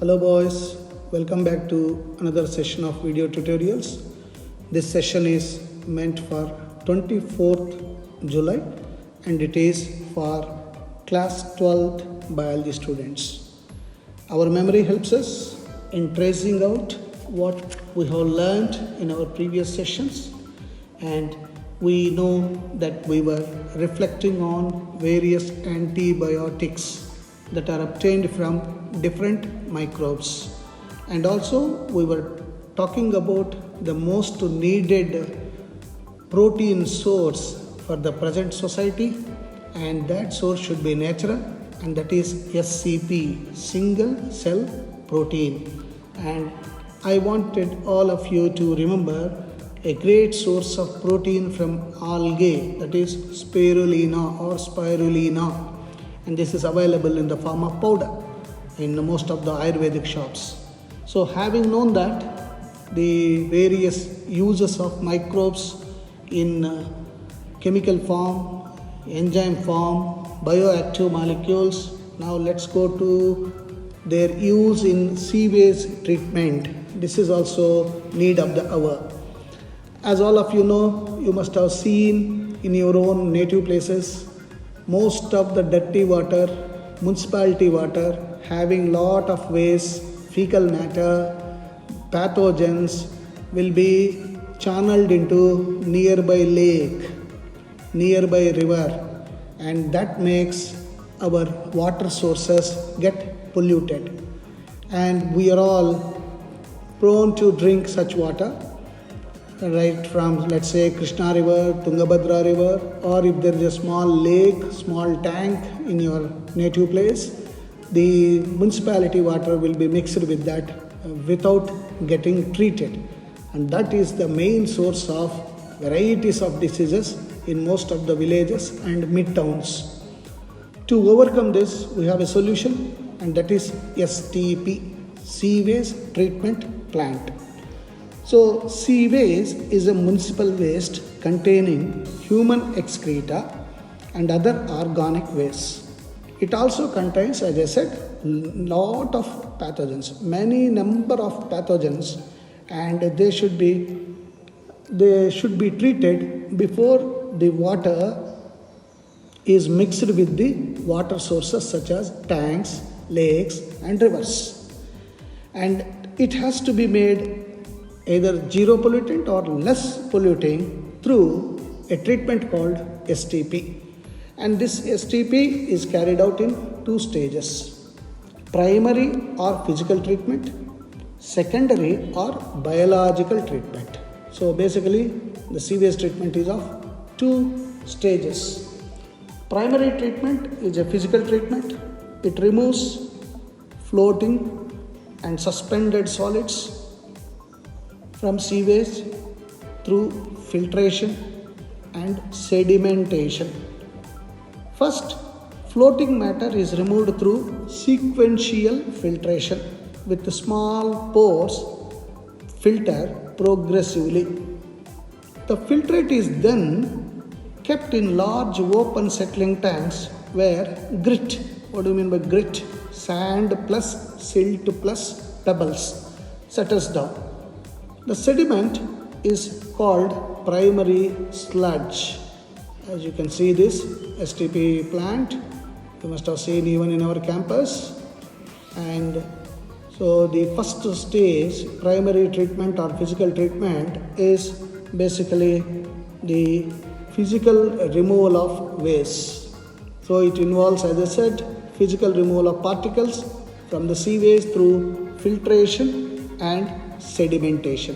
Hello boys, welcome back to another session of video tutorials. This session is meant for 24th July and it is for class 12th biology students. Our memory helps us in tracing out what we have learned in our previous sessions, and we know that we were reflecting on various antibiotics that are obtained from different microbes, and also we were talking about the most needed protein source for the present society, and that source should be natural, and that is SCP, single cell protein. And I wanted all of you to remember a great source of protein from algae, that is spirulina or spirulina, and this is available in the form of powder in most of the Ayurvedic shops. So having known that, the various uses of microbes in chemical form, enzyme form, bioactive molecules, now let's go to their use in sewage treatment. This is also need of the hour. As all of you know, you must have seen in your own native places, most of the dirty water, municipality water, having lot of waste, fecal matter, pathogens will be channeled into nearby lake, nearby river, and that makes our water sources get polluted. And we are all prone to drink such water, right from, let's say, Krishna river, Tungabhadra river, or if there is a small lake, small tank in your native place, the municipality water will be mixed with that without getting treated, and that is the main source of varieties of diseases in most of the villages and mid-towns. To overcome this, we have a solution, and that is STP, sewage treatment plant. So, sewage is a municipal waste containing human excreta and other organic waste. It also contains, as I said, lot of pathogens, many number of pathogens, and they should be treated before the water is mixed with the water sources such as tanks, lakes, and rivers. And it has to be made either zero pollutant or less polluting through a treatment called STP. And this STP is carried out in two stages: primary or physical treatment, secondary or biological treatment. So basically, the sewage treatment is of two stages. Primary treatment is a physical treatment. It removes floating and suspended solids from sewage through filtration and sedimentation. First, floating matter is removed through sequential filtration with small pores filter progressively. The filtrate is then kept in large open settling tanks where grit, what do you mean by grit? Sand plus silt plus pebbles settles down. The sediment is called primary sludge. As you can see, this STP plant, you must have seen even in our campus. And so the first stage, primary treatment or physical treatment, is basically the physical removal of waste. So it involves, as I said, physical removal of particles from the sewage through filtration and sedimentation.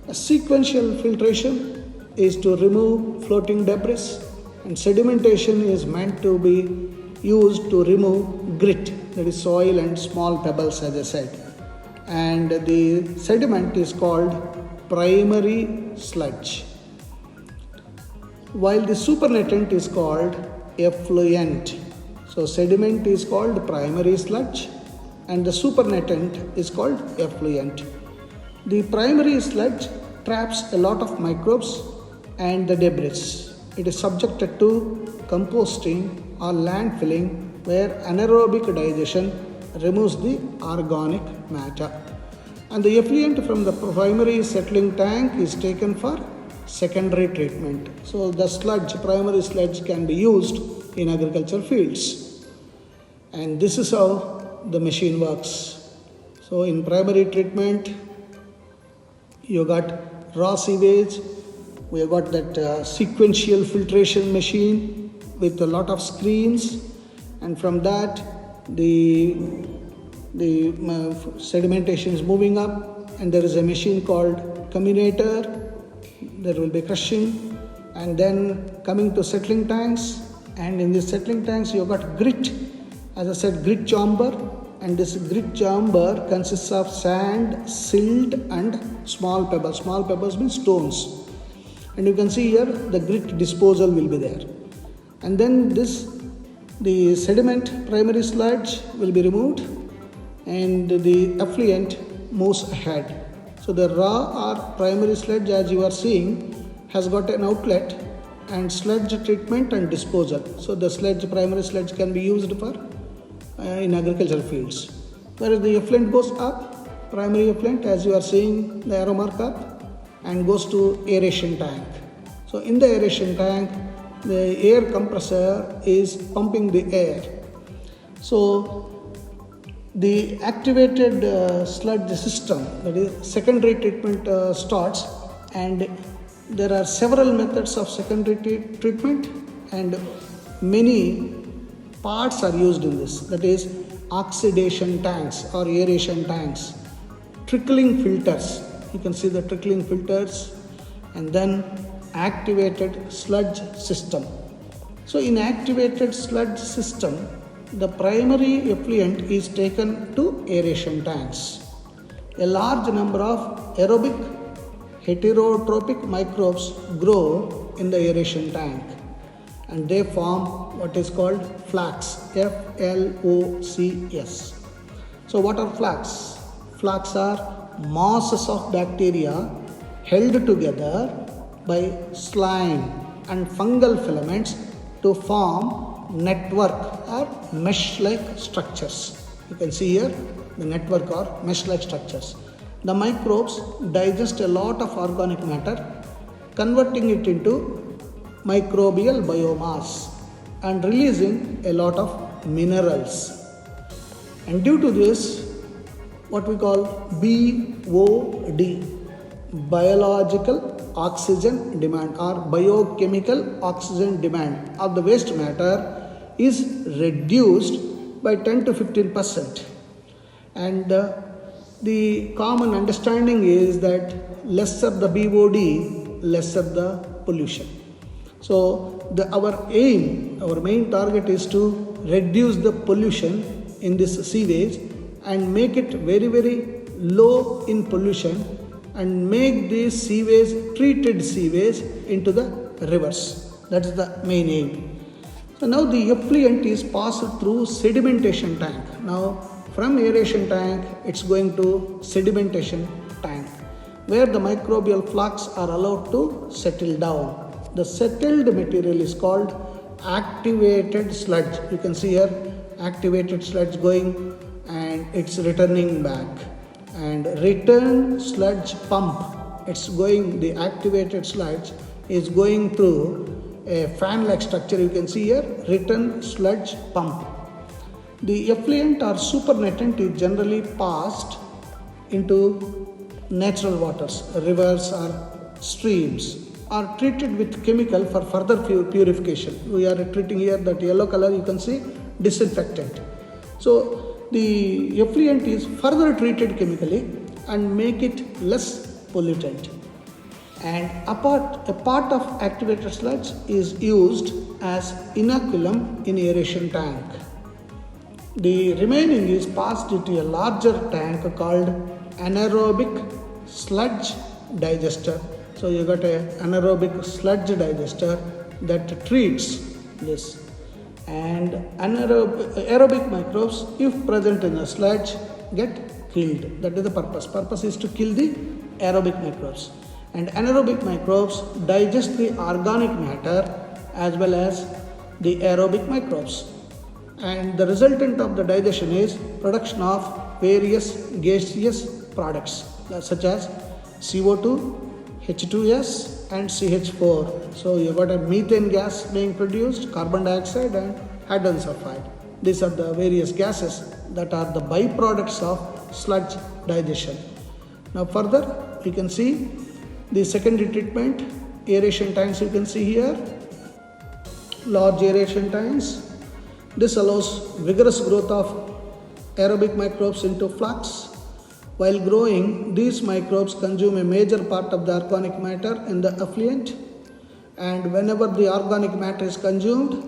A sequential filtration is to remove floating debris, and sedimentation is meant to be used to remove grit, that is soil and small pebbles, as I said. And the sediment is called primary sludge, while the supernatant is called effluent. So sediment is called primary sludge and the supernatant is called effluent. The primary sludge traps a lot of microbes and the debris. It is subjected to composting or landfilling, where anaerobic digestion removes the organic matter. And the effluent from the primary settling tank is taken for secondary treatment. So the sludge, primary sludge, can be used in agricultural fields. And this is how the machine works. So in primary treatment, you got raw sewage, we have got that sequential filtration machine with a lot of screens, and from that the sedimentation is moving up, and there is a machine called comminator. There will be crushing, and then coming to settling tanks, and in the settling tanks you have got grit, as I said, grit chamber, and this grit chamber consists of sand, silt and small pebbles. Small pebbles means stones, and you can see here the grit disposal will be there. And then the sediment primary sludge will be removed, and the effluent moves ahead. So the raw or primary sludge, as you are seeing, has got an outlet and sludge treatment and disposal. So the sludge, primary sludge, can be used for in agricultural fields. Whereas the effluent goes up, primary effluent, as you are seeing the arrow mark up, and goes to aeration tank. So in the aeration tank, the air compressor is pumping the air. So the activated sludge system, that is secondary treatment, starts, and there are several methods of secondary treatment, and many parts are used in this. That is oxidation tanks or aeration tanks, trickling filters, you can see the trickling filters, and then activated sludge system. So in activated sludge system, the primary effluent is taken to aeration tanks. A large number of aerobic heterotrophic microbes grow in the aeration tank, and they form what is called flux, F-L-O-C-S. So what are flux? Flux are masses of bacteria held together by slime and fungal filaments to form network or mesh-like structures. You can see here the network or mesh-like structures. The microbes digest a lot of organic matter, converting it into microbial biomass and releasing a lot of minerals. And due to this, what we call BOD, biological oxygen demand or biochemical oxygen demand of the waste matter is reduced by 10 to 15%. And the common understanding is that lesser the BOD, lesser the pollution. So our aim, our main target is to reduce the pollution in this sewage and make it very, very low in pollution, and make this sewage, treated sewage, into the rivers. That is the main aim. So now the effluent is passed through sedimentation tank. Now from aeration tank, it's going to sedimentation tank, where the microbial flux are allowed to settle down. The settled material is called activated sludge. You can see here activated sludge going, and it's returning back. And return sludge pump, it's going, the activated sludge is going through a fan-like structure. You can see here return sludge pump. The effluent or supernatant is generally passed into natural waters, rivers or streams, are treated with chemical for further purification. We are treating here that yellow color, you can see disinfectant. So the effluent is further treated chemically and make it less pollutant. And a part of activated sludge is used as inoculum in aeration tank. The remaining is passed into a larger tank called anaerobic sludge digester. So you got a anaerobic sludge digester that treats this. And aerobic microbes, if present in the sludge, get killed. That is the purpose. Purpose is to kill the aerobic microbes. And anaerobic microbes digest the organic matter as well as the aerobic microbes. and the resultant of the digestion is production of various gaseous products such as CO2, H2S and CH4. So you got a methane gas being produced, carbon dioxide and hydrogen sulfide. These are the various gases that are the byproducts of sludge digestion. Now further you can see the secondary treatment, aeration tanks you can see here, large aeration tanks. This allows vigorous growth of aerobic microbes into flux. While growing, these microbes consume a major part of the organic matter in the effluent, and whenever the organic matter is consumed,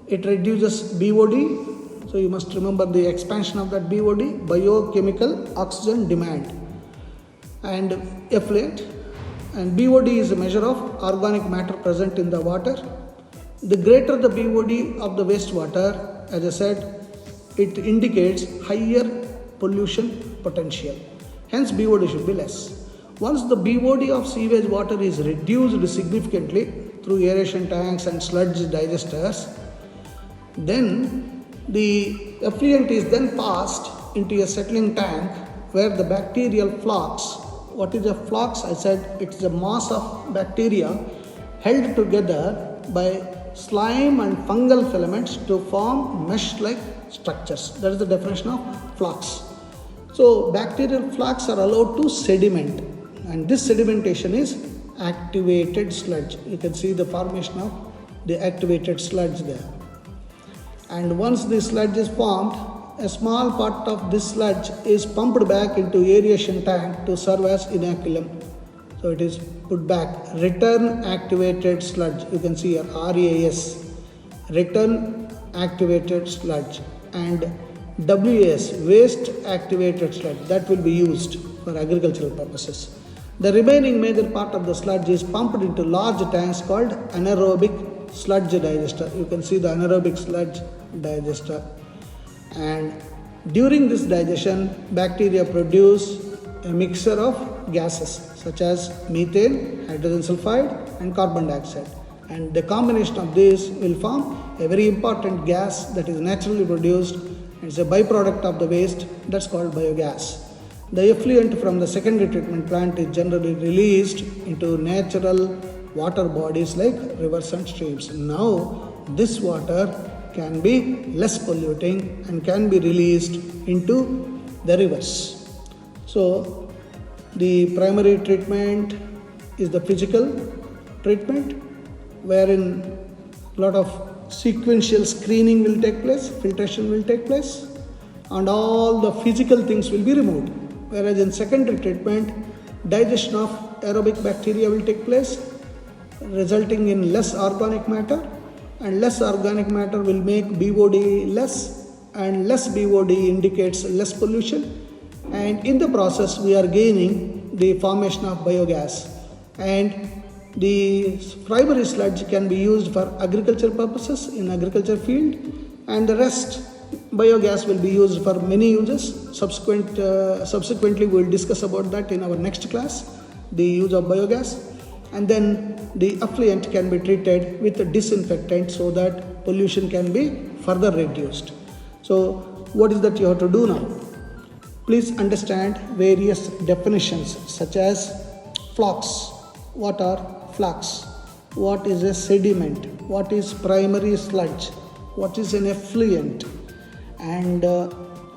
it reduces BOD. So you must remember the expansion of that BOD, biochemical oxygen demand, and effluent. And BOD is a measure of organic matter present in the water. The greater the BOD of the wastewater, as I said, it indicates higher pollution potential. Hence BOD should be less. Once the BOD of sewage water is reduced significantly through aeration tanks and sludge digesters, then the effluent is then passed into a settling tank where the bacterial flux. What is a flux? I said it's a mass of bacteria held together by slime and fungal filaments to form mesh-like structures. That is the definition of flux. So bacterial flux are allowed to sediment, and this sedimentation is activated sludge. You can see the formation of the activated sludge there. And once the sludge is formed, a small part of this sludge is pumped back into aeration tank to serve as inoculum. So it is put back, return activated sludge. You can see here RAS, return activated sludge, and WAS, waste activated sludge, that will be used for agricultural purposes. The remaining major part of the sludge is pumped into large tanks called anaerobic sludge digester. You can see the anaerobic sludge digester. And during this digestion, bacteria produce a mixture of gases such as methane, hydrogen sulfide and carbon dioxide. And the combination of these will form a very important gas that is naturally produced. It's a byproduct of the waste, that's called biogas. The effluent from the secondary treatment plant is generally released into natural water bodies like rivers and streams. Now this water can be less polluting and can be released into the rivers. So the primary treatment is the physical treatment, wherein a lot of sequential screening will take place, filtration will take place, and all the physical things will be removed. Whereas in secondary treatment, digestion of aerobic bacteria will take place, resulting in less organic matter, and less organic matter will make BOD less, and less BOD indicates less pollution. And in the process, we are gaining the formation of biogas. And the primary sludge can be used for agriculture purposes in agriculture field, and the rest biogas will be used for many uses. Subsequently, we will discuss about that in our next class, the use of biogas. And then the effluent can be treated with a disinfectant so that pollution can be further reduced. So what is that you have to do now? Please understand various definitions such as flux. What are flux? What is a sediment? What is primary sludge? What is an effluent? And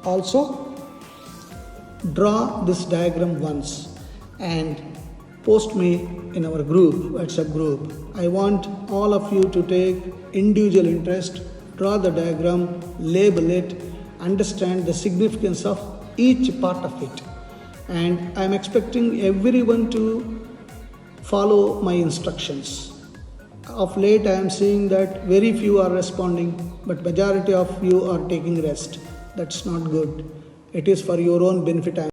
also draw this diagram once and post me in our group, WhatsApp group. I want all of you to take individual interest, draw the diagram, label it, understand the significance of each part of it. And I am expecting everyone to follow my instructions. Of late I am seeing that very few are responding, but majority of you are taking rest. That's not good. It is for your own benefit.